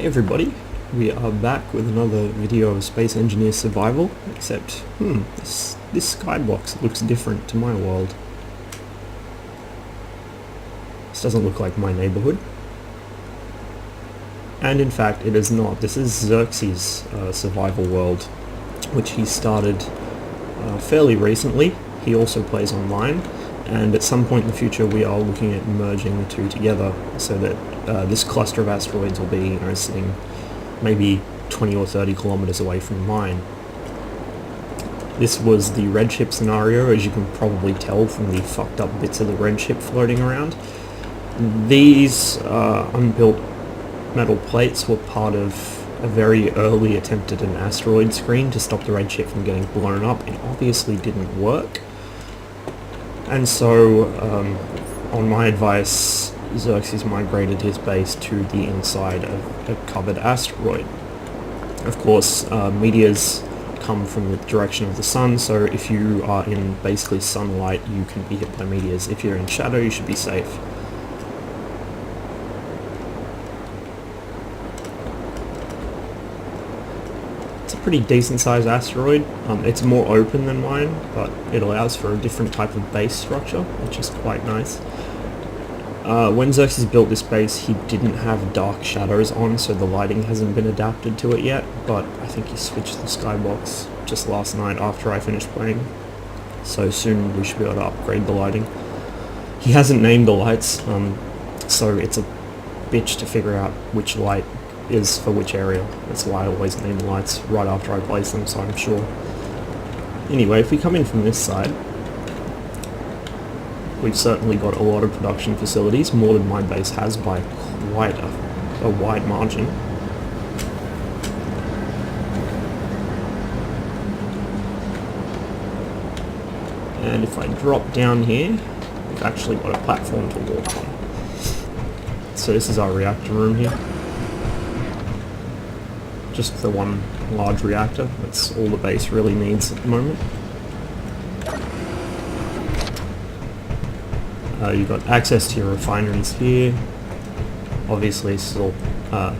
Hey everybody, we are back with another video of Space Engineer Survival, except, this skybox looks different to my world. This doesn't look like my neighborhood. And in fact, it is not. This is Xerxes' survival world, which he started fairly recently. He also plays online, and at some point in the future we are looking at merging the two together so that this cluster of asteroids will be, sitting maybe 20 or 30 kilometers away from mine. This was the red ship scenario, as you can probably tell from the fucked up bits of the red ship floating around. These unbuilt metal plates were part of a very early attempt at an asteroid screen to stop the red ship from getting blown up. It obviously didn't work, and so on my advice, Xerxes migrated his base to the inside of a covered asteroid. Of course, meteors come from the direction of the sun, so if you are in basically sunlight, you can be hit by meteors. If you're in shadow, you should be safe. It's a pretty decent sized asteroid. It's more open than mine, but it allows for a different type of base structure, which is quite nice. When Xerxes built this base, he didn't have dark shadows on, so the lighting hasn't been adapted to it yet, but I think he switched the skybox just last night after I finished playing, so soon we should be able to upgrade the lighting. He hasn't named the lights, so it's a bitch to figure out which light is for which area. That's why I always name the lights right after I place them, so I'm sure. Anyway, if we come in from this side, we've certainly got a lot of production facilities, more than my base has by quite a wide margin. And if I drop down here, we've actually got a platform to walk on. So this is our reactor room here. Just the one large reactor, that's all the base really needs at the moment. You've got access to your refineries here. Obviously it's all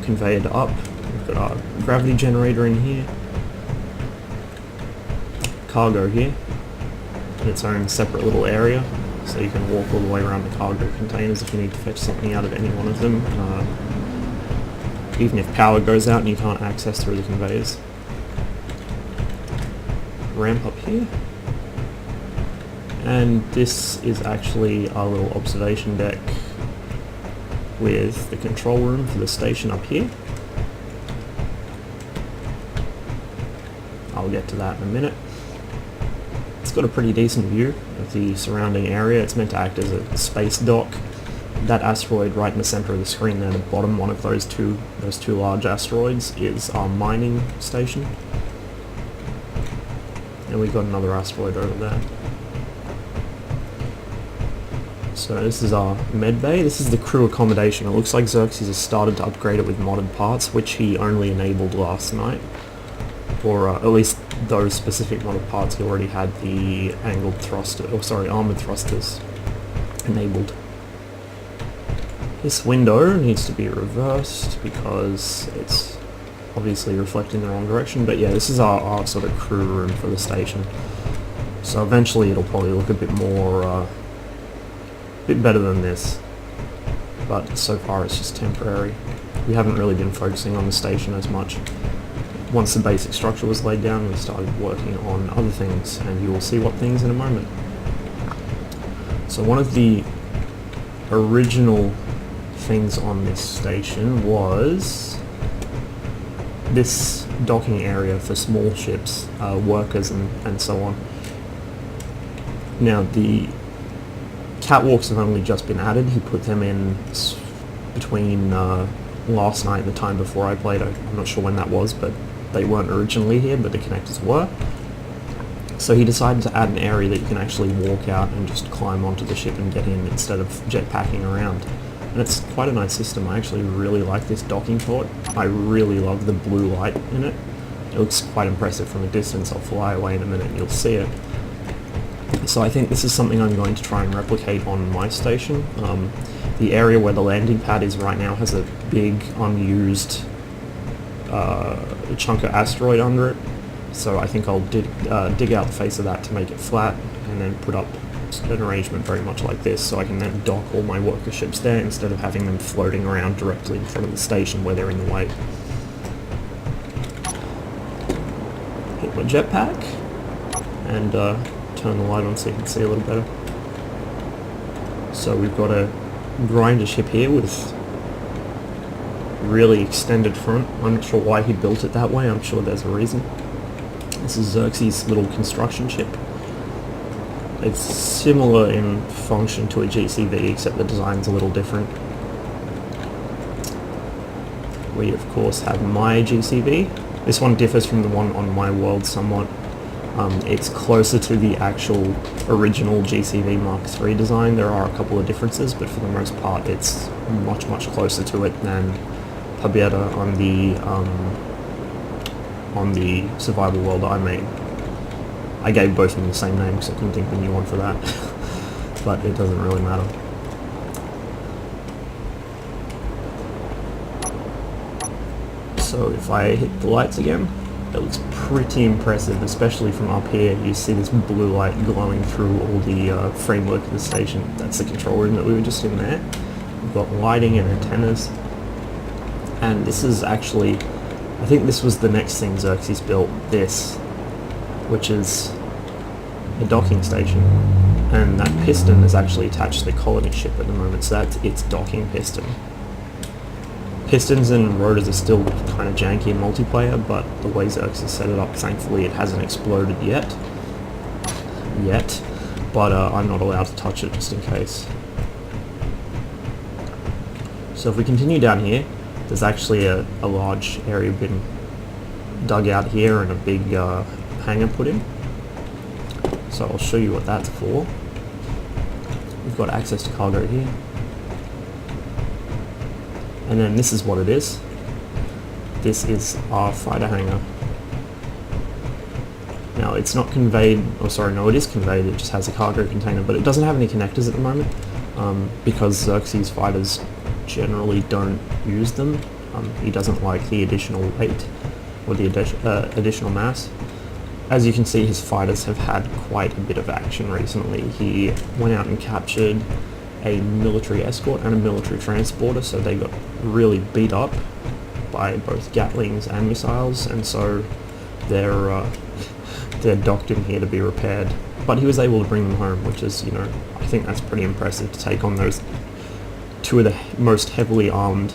conveyed up. We've got our gravity generator in here. Cargo here, in its own separate little area, so you can walk all the way around the cargo containers if you need to fetch something out of any one of them, even if power goes out and you can't access through the conveyors. Ramp up here. And this is actually our little observation deck with the control room for the station up here. I'll get to that in a minute. It's got a pretty decent view of the surrounding area. It's meant to act as a space dock. That asteroid right in the center of the screen there, the bottom one of those two large asteroids, is our mining station. And we've got another asteroid over there. So this is our med bay. This is the crew accommodation. It looks like Xerxes has started to upgrade it with modded parts, which he only enabled last night. Or at least those specific modded parts. He already had the angled thruster, armored thrusters enabled. This window needs to be reversed because it's obviously reflecting the wrong direction. But yeah, this is our sort of crew room for the station. So eventually it'll probably look a bit more bit better than this, but so far it's just temporary. We haven't really been focusing on the station as much. Once the basic structure was laid down, we started working on other things, and you will see what things in a moment. So one of the original things on this station was this docking area for small ships, workers and so on. Now the catwalks have only just been added. He put them in between last night and the time before I played. I'm not sure when that was, but they weren't originally here, but the connectors were. So he decided to add an area that you can actually walk out and just climb onto the ship and get in instead of jetpacking around. And it's quite a nice system. I actually really like this docking port. I really love the blue light in it. It looks quite impressive from a distance. I'll fly away in a minute and you'll see it. So I think this is something I'm going to try and replicate on my station. The area where the landing pad is right now has a big unused a chunk of asteroid under it. So I think I'll dig out the face of that to make it flat, and then put up an arrangement very much like this, so I can then dock all my worker ships there instead of having them floating around directly in front of the station where they're in the way. Hit my jetpack, and turn the light on so you can see a little better. So we've got a grinder ship here with really extended front. I'm not sure why he built it that way, I'm sure there's a reason. This is Xerxes' little construction ship. It's similar in function to a GCV, except the design's a little different. We of course have my GCV. This one differs from the one on my world somewhat. It's closer to the actual original GCV Mark III design. There are a couple of differences, but for the most part it's much closer to it than Pobeda on the survival world I made. I gave both of them the same name because I couldn't think of a new one for that, but it doesn't really matter. So if I hit the lights again, it looks pretty impressive, especially from up here. You see this blue light glowing through all the framework of the station. That's the control room that we were just in there. We've got lighting and antennas, and this is actually, I think this was the next thing Xerxes built, this, which is a docking station, and that piston is actually attached to the colony ship at the moment, so that's its docking piston. Pistons and rotors are still kind of janky in multiplayer, but the way Xerxes set it up, thankfully it hasn't exploded yet, but I'm not allowed to touch it just in case. So if we continue down here, there's actually a large area been dug out here and a big hangar put in. So I'll show you what that's for. We've got access to cargo here. And then this is what it is. This is our fighter hangar. Now it's not conveyed, oh sorry, no it is conveyed, it just has a cargo container, but it doesn't have any connectors at the moment, because Xerxes fighters generally don't use them. He doesn't like the additional weight or the additional mass. As you can see, his fighters have had quite a bit of action recently. He went out and captured a military escort and a military transporter, so they got really beat up by both Gatlings and missiles, and so they're docked in here to be repaired. But he was able to bring them home, which is, you know, I think that's pretty impressive to take on those two of the most heavily armed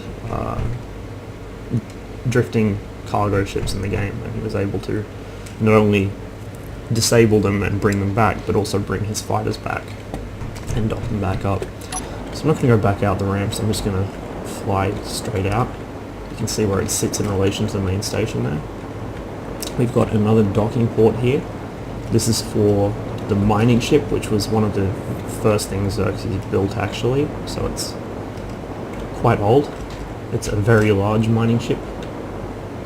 drifting cargo ships in the game, and he was able to not only disable them and bring them back, but also bring his fighters back and dock them back up. So I'm not going to go back out the ramps, I'm just going to fly straight out. You can see where it sits in relation to the main station there. We've got another docking port here. This is for the mining ship, which was one of the first things Xerxes built actually, so it's quite old. It's a very large mining ship.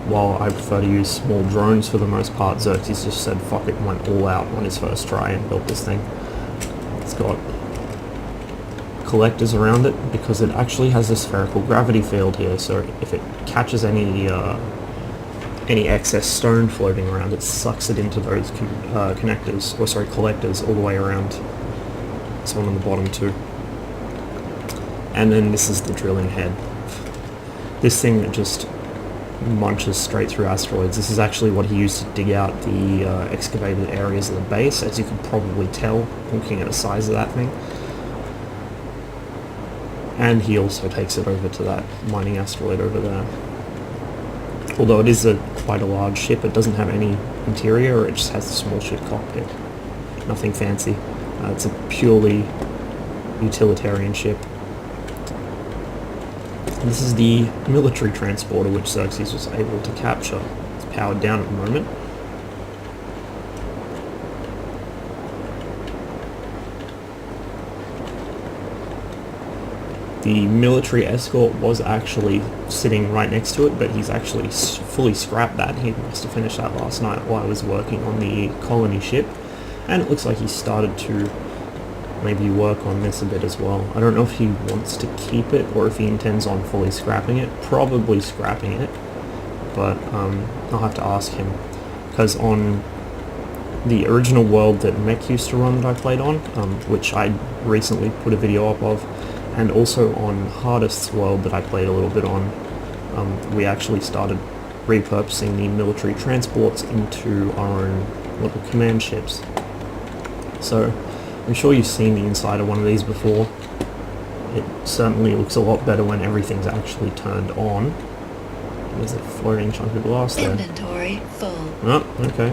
While I prefer to use small drones for the most part, Xerxes just said fuck it and went all out on his first try and built this thing. It's got collectors around it because it actually has a spherical gravity field here, so if it catches any excess stone floating around, it sucks it into those connectors, or sorry, collectors all the way around. There's one on the bottom too. And then this is the drilling head. This thing that just munches straight through asteroids. This is actually what he used to dig out the excavated areas of the base, as you can probably tell looking at the size of that thing. And he also takes it over to that mining asteroid over there. Although it is quite a large ship, it doesn't have any interior, it just has a small ship cockpit. Nothing fancy. It's a purely utilitarian ship. This is the military transporter which Xerxes was able to capture. It's powered down at the moment. The military escort was actually sitting right next to it, but he's actually fully scrapped that. He must have finished that last night while I was working on the colony ship. And it looks like he started to maybe work on this a bit as well. I don't know if he wants to keep it or if he intends on fully scrapping it. Probably scrapping it. but I'll have to ask him, because on the original world that Mech used to run that I played on, which I recently put a video up of, and also on Hardest's world that I played a little bit on, we actually started repurposing the military transports into our own little command ships. So I'm sure you've seen the inside of one of these before. It certainly looks a lot better when everything's actually turned on. There's a floating chunk of glass there. Inventory full. Oh, okay.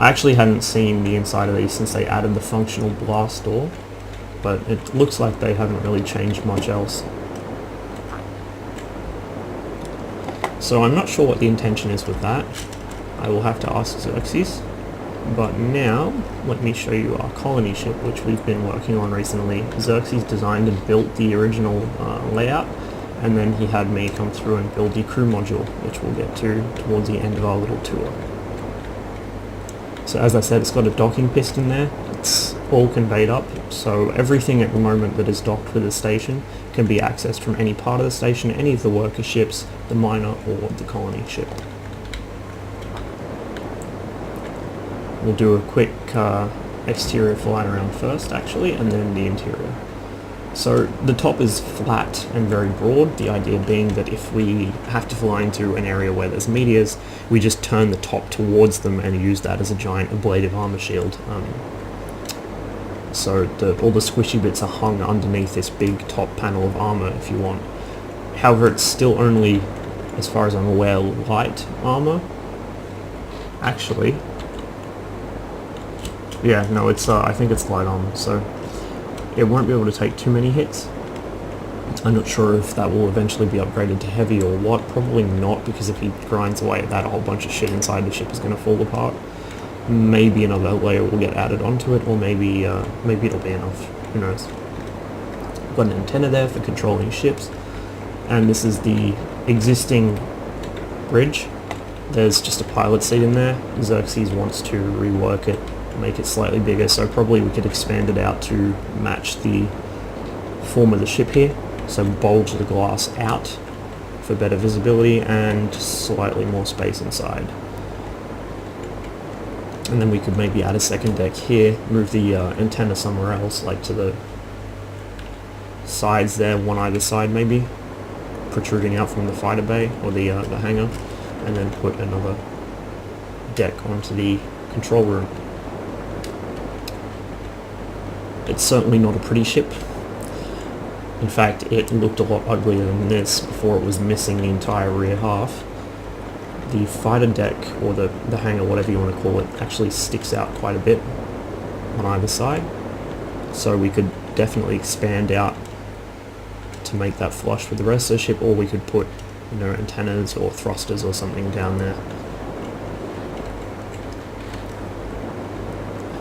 I actually hadn't seen the inside of these since they added the functional blast door, but it looks like they haven't really changed much else. So I'm not sure what the intention is with that. I will have to ask Xerxes. But now, let me show you our colony ship, which we've been working on recently. Xerxes designed and built the original layout, and then he had me come through and build the crew module, which we'll get to towards the end of our little tour. So as I said, it's got a docking piston there. It's all conveyed up, so everything at the moment that is docked with the station can be accessed from any part of the station, any of the worker ships, the miner, or the colony ship. We'll do a quick exterior fly around first, actually, and then the interior. So the top is flat and very broad, the idea being that if we have to fly into an area where there's meteors, we just turn the top towards them and use that as a giant ablative armor shield. So all the squishy bits are hung underneath this big top panel of armor if you want. However, it's still only, as far as I'm aware, light armor. Actually, yeah, no, it's I think it's light armor, so it won't be able to take too many hits. I'm not sure if that will eventually be upgraded to heavy or what. Probably not, because if he grinds away at that, a whole bunch of shit inside the ship is going to fall apart. Maybe another layer will get added onto it, or maybe it'll be enough. Who knows? Got an antenna there for controlling ships, and this is the existing bridge. There's just a pilot seat in there. Xerxes wants to rework it, make it slightly bigger, so probably we could expand it out to match the form of the ship here. So bulge the glass out for better visibility and slightly more space inside. And then we could maybe add a second deck here, move the antenna somewhere else, like to the sides there, one either side maybe, protruding out from the fighter bay or the hangar, and then put another deck onto the control room. It's certainly not a pretty ship. In fact, it looked a lot uglier than this before it was missing the entire rear half. The fighter deck, or the hangar, whatever you want to call it, actually sticks out quite a bit on either side. So we could definitely expand out to make that flush with the rest of the ship, or we could put, you know, antennas or thrusters or something down there.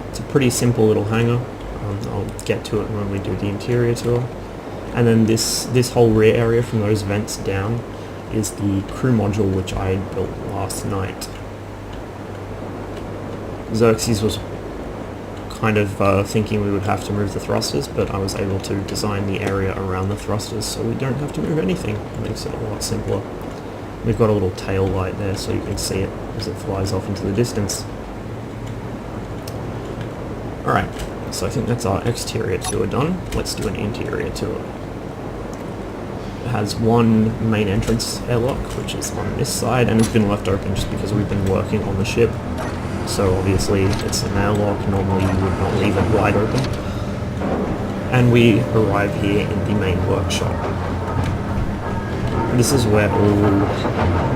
It's a pretty simple little hangar. I'll get to it when we do the interior tour. And then this whole rear area from those vents down is the crew module, which I had built last night. Xerxes was kind of thinking we would have to move the thrusters, but I was able to design the area around the thrusters so we don't have to move anything. It makes it a lot simpler. We've got a little tail light there so you can see it as it flies off into the distance. Alright, so I think that's our exterior tour done. Let's do an interior tour. It has one main entrance airlock, which is on this side, and it's been left open just because we've been working on the ship. So obviously it's an airlock, normally you would not leave it wide open. And we arrive here in the main workshop. This is where all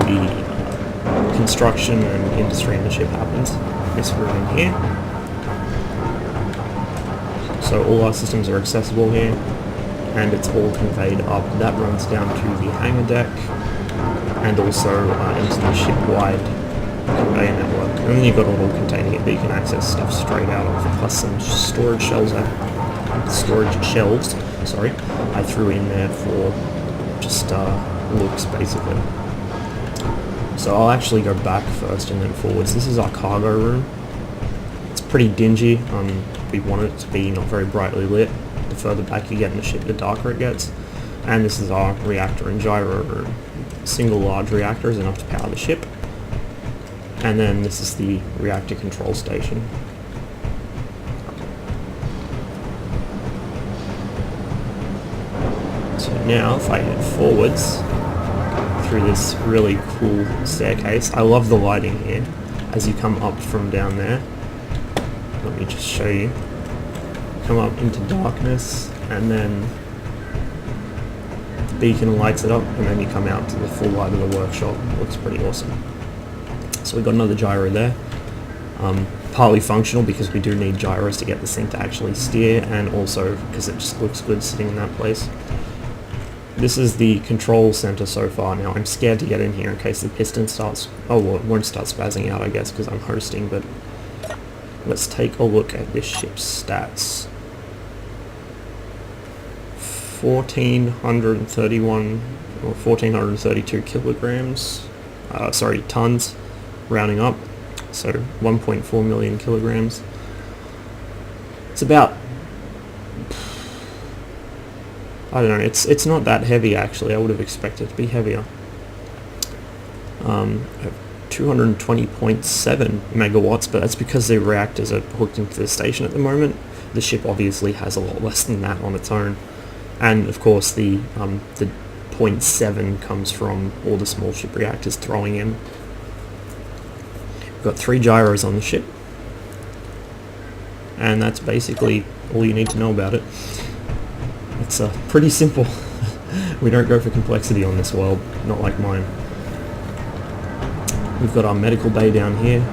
the construction and industry in the ship happens. This room in here. So all our systems are accessible here, and it's all conveyed up. That runs down to the hangar deck, and also into the ship-wide conveyor network. And then you've got a little container here that you can access stuff straight out of, plus some storage shelves. Sorry, I threw in there for just looks, basically. So I'll actually go back first and then forwards. This is our cargo room. It's pretty dingy. We want it to be not very brightly lit. The further back you get in the ship, the darker it gets. And this is our reactor and gyro room. single large reactor is enough to power the ship. And then this is the reactor control station. So now if I head forwards through this really cool staircase, I love the lighting here as you come up from down there. Let me just show you. Come up into darkness, and then the beacon lights it up, and then you come out to the full light of the workshop. It looks pretty awesome. So we've got another gyro there. Partly functional because we do need gyros to get this thing to actually steer, and also because it just looks good sitting in that place. This is the control center so far. Now I'm scared to get in here in case the piston starts... Oh, well, it won't start spazzing out, I guess, because I'm hosting, but let's take a look at this ship's stats. 1,431 or 1,432 kilograms, tons, rounding up, so 1.4 million kilograms. It's about, I don't know, it's not that heavy actually. I would have expected it to be heavier. 220.7 megawatts, but that's because the reactors are hooked into the station at the moment. The ship obviously has a lot less than that on its own. And of course the 0.7 comes from all the small ship reactors throwing in. We've got 3 gyros on the ship, and that's basically all you need to know about it. It's pretty simple. We don't go for complexity on this world, not like mine. We've got our medical bay down here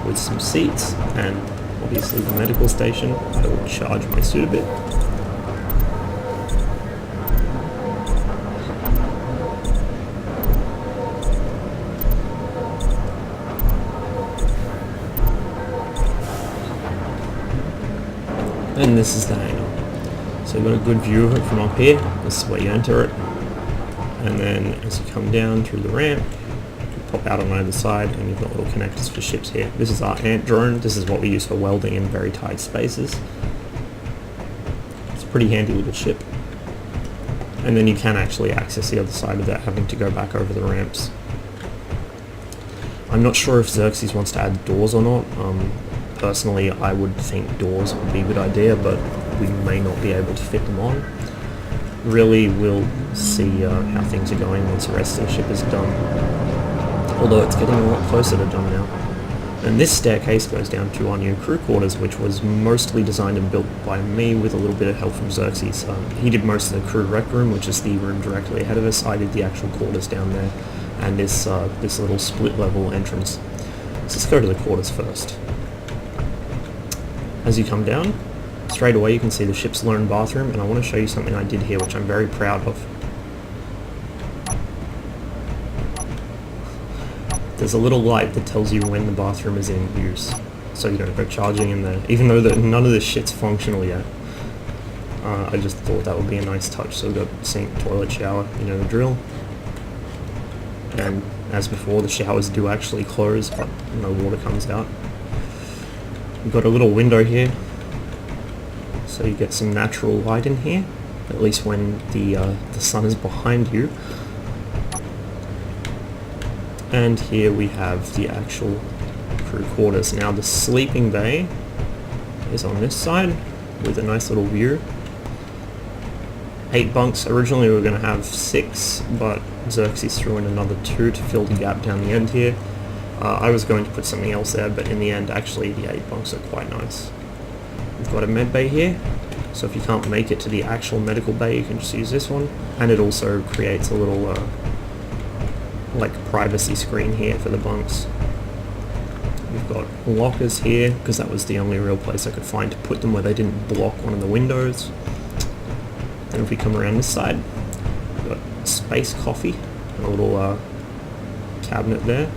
with some seats, and obviously the medical station. I will charge my suit a bit. And this is the hangar. So you've got a good view of it from up here. This is where you enter it. And then as you come down through the ramp, you pop out on either side, and you've got little connectors for ships here. This is our ant drone. This is what we use for welding in very tight spaces. It's a pretty handy little ship. And then you can actually access the other side without having to go back over the ramps. I'm not sure if Xerxes wants to add doors or not. Personally, I would think doors would be a good idea, but we may not be able to fit them on. Really, we'll see how things are going once the rest of the ship is done. Although it's getting a lot closer to done now. And this staircase goes down to our new crew quarters, which was mostly designed and built by me with a little bit of help from Xerxes. He did most of the crew rec room, which is the room directly ahead of us. I did the actual quarters down there, and this little split level entrance. So let's go to the quarters first. As you come down, straight away you can see the ship's lone bathroom, and I want to show you something I did here which I'm very proud of. There's a little light that tells you when the bathroom is in use, so you don't go charging in there, even though none of this shit's functional yet. I just thought that would be a nice touch. So we've got sink, toilet, shower, you know the drill. And as before, the showers do actually close, but no water comes out. We've got a little window here, so you get some natural light in here, at least when the sun is behind you. And here we have the actual crew quarters. Now the sleeping bay is on this side with a nice little view. 8 bunks. Originally we were going to have 6, but Xerxes threw in another 2 to fill the gap down the end here. I was going to put something else there, but in the end actually the 8 bunks are quite nice. We've got a med bay here, so if you can't make it to the actual medical bay you can just use this one, and it also creates a little like privacy screen here for the bunks. We've got lockers here, because that was the only real place I could find to put them where they didn't block one of the windows. And if we come around this side, we've got space coffee, and a little cabinet there.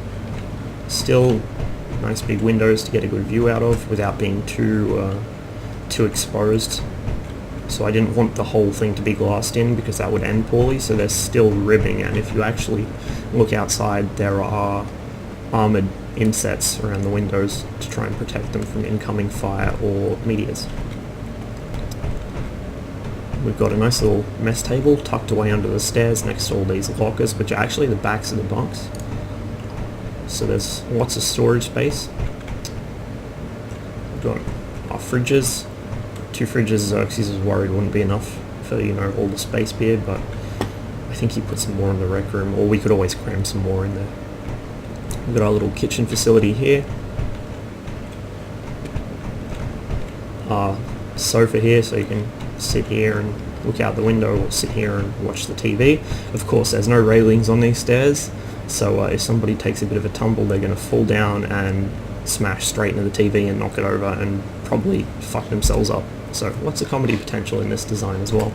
Still nice big windows to get a good view out of without being too exposed. So I didn't want the whole thing to be glassed in because that would end poorly, so there's still ribbing, and if you actually look outside there are armoured insets around the windows to try and protect them from incoming fire or meteors. we've got a nice little mess table tucked away under the stairs next to all these lockers, which are actually the backs of the bunks. So there's lots of storage space. We've got our fridges. 2 fridges Xerxes was worried wouldn't be enough for, you know, all the space beer, but I think he put some more in the rec room, or we could always cram some more in there. We've got our little kitchen facility here. Our sofa here, so you can sit here and look out the window, or sit here and watch the TV. Of course, there's no railings on these stairs, so if somebody takes a bit of a tumble, they're going to fall down and smash straight into the TV and knock it over and probably fuck themselves up. So lots of comedy potential in this design as well.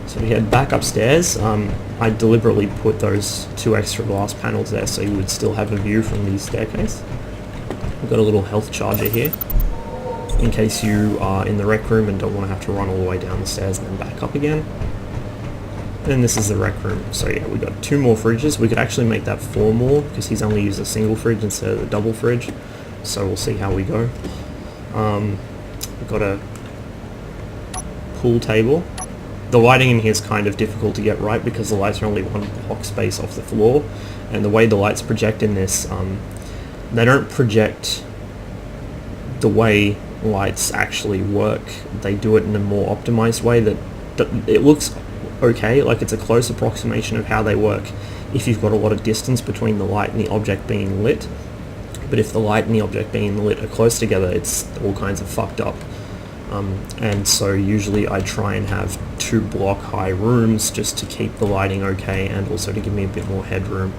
So we head back upstairs. I deliberately put those 2 extra glass panels there so you would still have a view from the staircase. We've got a little health charger here, in case you are in the rec room and don't want to have to run all the way down the stairs and then back up again. And this is the rec room. So yeah, we've got 2 more fridges. We could actually make that 4 more, because he's only used a single fridge instead of the double fridge. So we'll see how we go. We've got a pool table. The lighting in here is kind of difficult to get right because the lights are only 1 block space off the floor, and the way the lights project in this, they don't project the way lights actually work. They do it in a more optimized way that it looks okay, like it's a close approximation of how they work if you've got a lot of distance between the light and the object being lit. But if the light and the object being lit are close together, it's all kinds of fucked up. And so usually I try and have 2 block high rooms just to keep the lighting okay and also to give me a bit more headroom.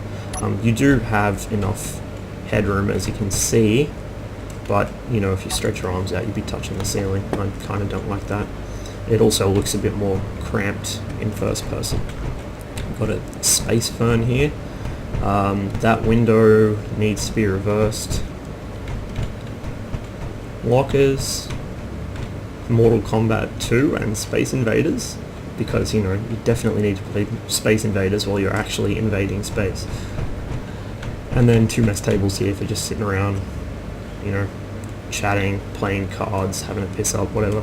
You do have enough headroom, as you can see, but you know, if you stretch your arms out you'd be touching the ceiling. I kind of don't like that. It also looks a bit more cramped in first person. We've got a space fern here. That window needs to be reversed. Lockers, Mortal Kombat 2 and Space Invaders, because you know, you definitely need to play Space Invaders while you're actually invading space. And then 2 mess tables here for just sitting around, you know, chatting, playing cards, having a piss up, whatever.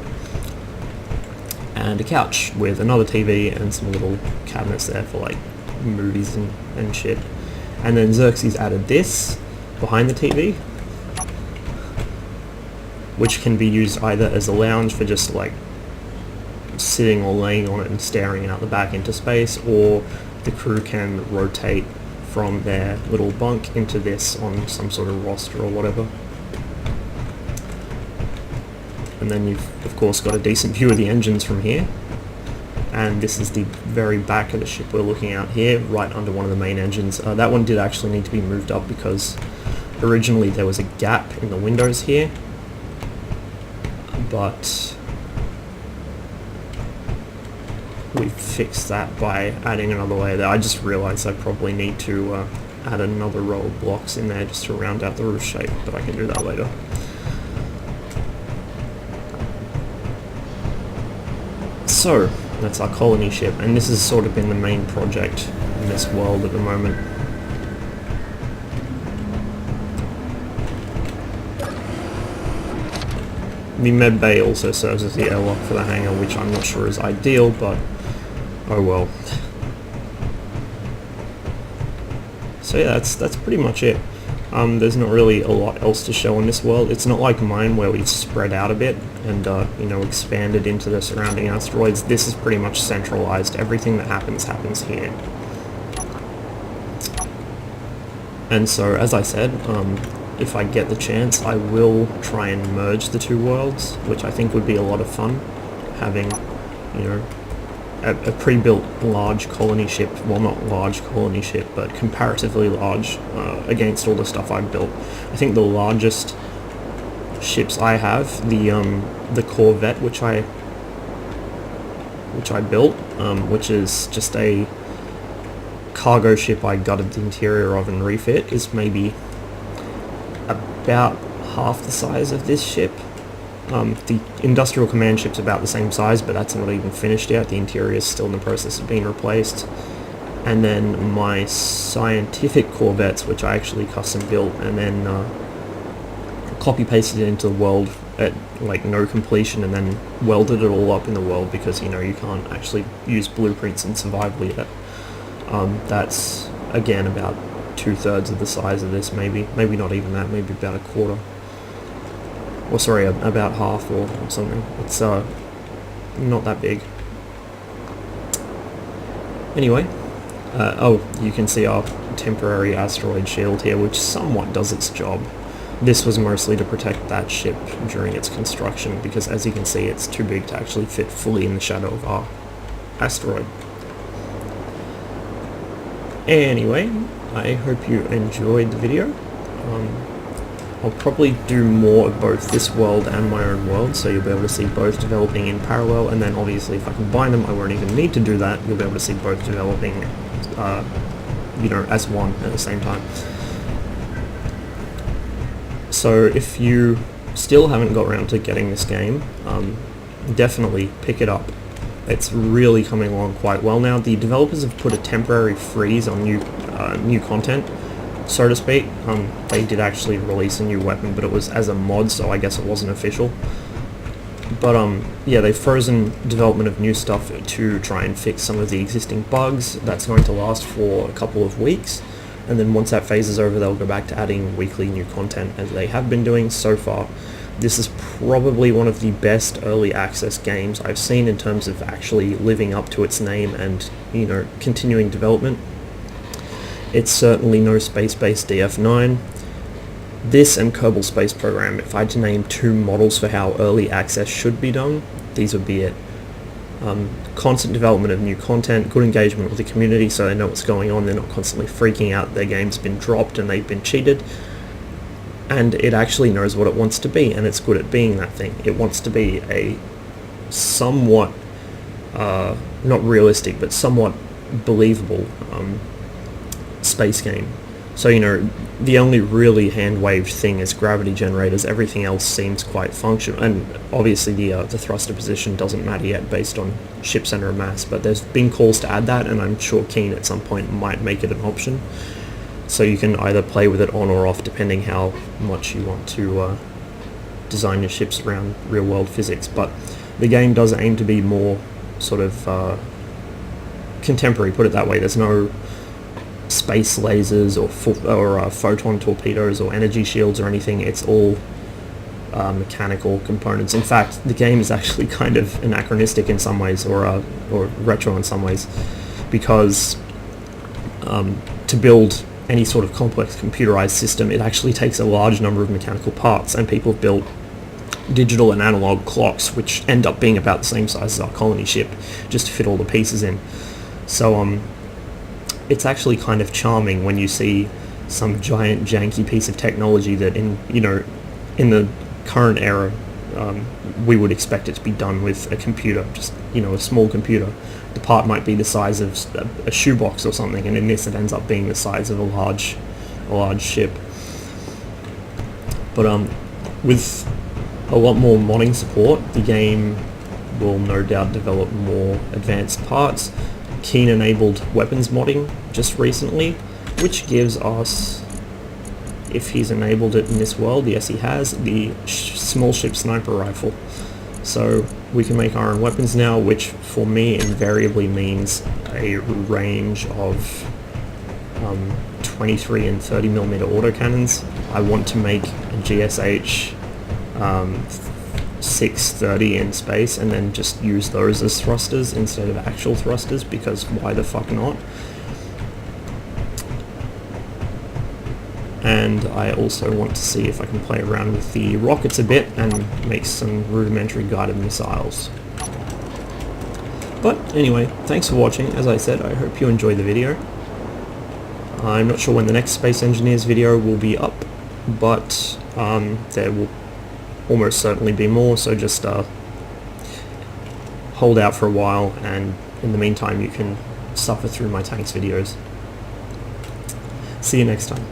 And a couch with another TV and some little cabinets there for like movies and shit. And then Xerxes added this behind the TV, which can be used either as a lounge for just like sitting or laying on it and staring out the back into space, or the crew can rotate from their little bunk into this on some sort of roster or whatever. And then you've of course got a decent view of the engines from here, and this is the very back of the ship we're looking at here, right under one of the main engines. That one did actually need to be moved up because originally there was a gap in the windows here, but we fixed that by adding another layer there. I just realized I probably need to add another row of blocks in there just to round out the roof shape, but I can do that later. So that's our colony ship, and this has sort of been the main project in this world at the moment. The med bay also serves as the airlock for the hangar, which I'm not sure is ideal, but oh well. So yeah, that's pretty much it. There's not really a lot else to show in this world. It's not like mine where we've spread out a bit and you know, expanded into the surrounding asteroids. This is pretty much centralized. Everything that happens here. And so, as I said, if I get the chance, I will try and merge the 2 worlds, which I think would be a lot of fun, having, you know, a pre-built large colony ship, well, not large colony ship, but comparatively large against all the stuff I've built. I think the largest ships I have, the Corvette, which I built, which is just a cargo ship I gutted the interior of and refit, is maybe about half the size of this ship. The industrial command ship's about the same size, but that's not even finished yet. The interior is still in the process of being replaced. And then my scientific corvettes, which I actually custom built and then copy pasted it into the world at like no completion and then welded it all up in the world because you can't actually use blueprints in survival yet. That's again about 2/3 of the size of this, maybe not even that, maybe about a quarter, or sorry, about half or something. It's not that big. Anyway, oh, you can see our temporary asteroid shield here, which somewhat does its job. This was mostly to protect that ship during its construction, because as you can see, it's too big to actually fit fully in the shadow of our asteroid. Anyway, I hope you enjoyed the video. I'll probably do more of both this world and my own world, so you'll be able to see both developing in parallel, and then obviously if I combine them, I won't even need to do that. You'll be able to see both developing, as one at the same time. So if you still haven't got around to getting this game, definitely pick it up. It's really coming along quite well now. The developers have put a temporary freeze on new content, so to speak. They did actually release a new weapon, but it was as a mod, so I guess it wasn't official. But yeah, they've frozen development of new stuff to try and fix some of the existing bugs. That's going to last for a couple of weeks, and then once that phase is over, they'll go back to adding weekly new content as they have been doing so far. This is probably one of the best early access games I've seen in terms of actually living up to its name and, continuing development. It's certainly no space-based DF9. This and Kerbal Space Program, if I had to name two models for how early access should be done, these would be it. Constant development of new content, good engagement with the community so they know what's going on, they're not constantly freaking out their game's been dropped and they've been cheated. And it actually knows what it wants to be, and it's good at being that thing. It wants to be a somewhat, not realistic, but somewhat believable space game. So, the only really hand-waved thing is gravity generators. Everything else seems quite functional, and obviously the thruster position doesn't matter yet based on ship center of mass, but there's been calls to add that, and I'm sure Keen at some point might make it an option. So you can either play with it on or off depending how much you want to design your ships around real-world physics. But the game does aim to be more sort of contemporary, put it that way. There's no space lasers or photon torpedoes or energy shields or anything. It's all mechanical components. In fact, the game is actually kind of anachronistic in some ways, or retro in some ways, because to build any sort of complex computerized system, it actually takes a large number of mechanical parts, and people have built digital and analog clocks which end up being about the same size as our colony ship just to fit all the pieces in. So it's actually kind of charming when you see some giant janky piece of technology that in the current era we would expect it to be done with a computer, just a small computer. The part might be the size of a shoebox or something, and in this it ends up being the size of a large ship. But with a lot more modding support, the game will no doubt develop more advanced parts. Keen enabled weapons modding just recently, which gives us, if he's enabled it in this world, yes he has, the small ship sniper rifle. So we can make our own weapons now, which for me invariably means a range of 23 and 30mm autocannons. I want to make a GSH 630 in space and then just use those as thrusters instead of actual thrusters, because why the fuck not? And I also want to see if I can play around with the rockets a bit and make some rudimentary guided missiles. But anyway, thanks for watching. As I said, I hope you enjoyed the video. I'm not sure when the next Space Engineers video will be up, but there will almost certainly be more, so just hold out for a while, and in the meantime you can suffer through my tanks videos. See you next time.